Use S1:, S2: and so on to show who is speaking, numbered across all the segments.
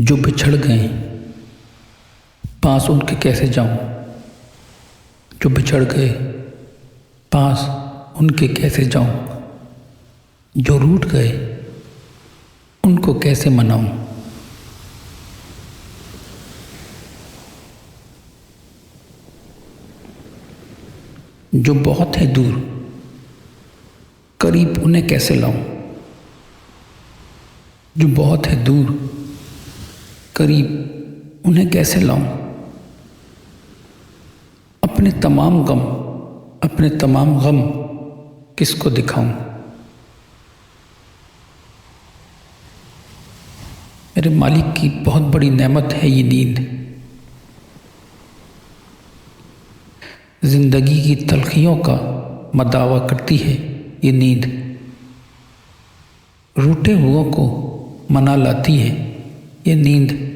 S1: जो बिछड़ गए पास उनके कैसे जाऊं। जो बिछड़ गए पास उनके कैसे जाऊं। जो रूठ गए उनको कैसे मनाऊं। जो बहुत है दूर करीब उन्हें कैसे लाऊं। जो बहुत है दूर करीब उन्हें कैसे लाऊं। अपने तमाम गम किसको दिखाऊं। मेरे मालिक की बहुत बड़ी नेमत है ये नींद। जिंदगी की तलखियों का मदावा करती है ये नींद। रूठे हुओं को मना लाती है ये नींद।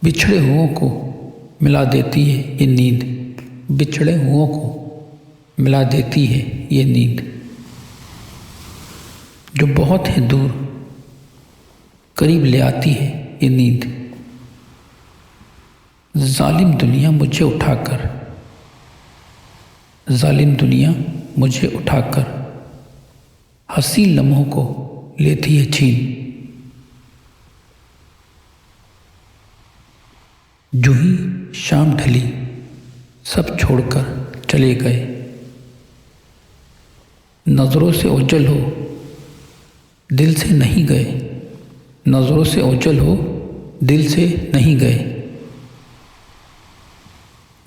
S1: बिछड़े हुओं को मिला देती है ये नींद। बिछड़े हुओं को मिला देती है ये नींद। जो बहुत है दूर करीब ले आती है ये नींद। जालिम दुनिया मुझे उठाकर हंसी लम्हों को लेती है छीन। जो ही शाम ढली सब छोड़कर चले गए। नजरों से ओझल हो दिल से नहीं गए। नजरों से ओझल हो दिल से नहीं गए।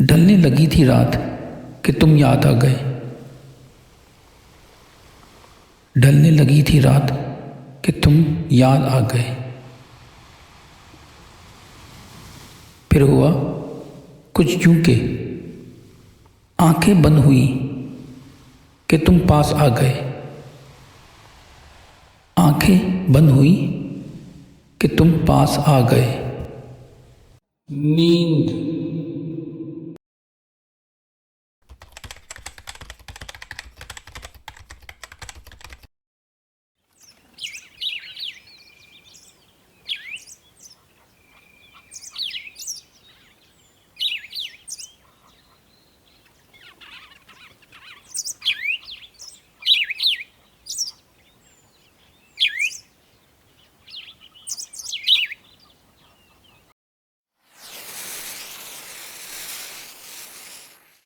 S1: ढलने लगी थी रात कि तुम याद आ गए। ढलने लगी थी रात कि तुम याद आ गए। फिर हुआ कुछ यूं के आंखें बंद हुई कि तुम पास आ गए। आंखें बंद हुई कि तुम पास आ गए। नींद।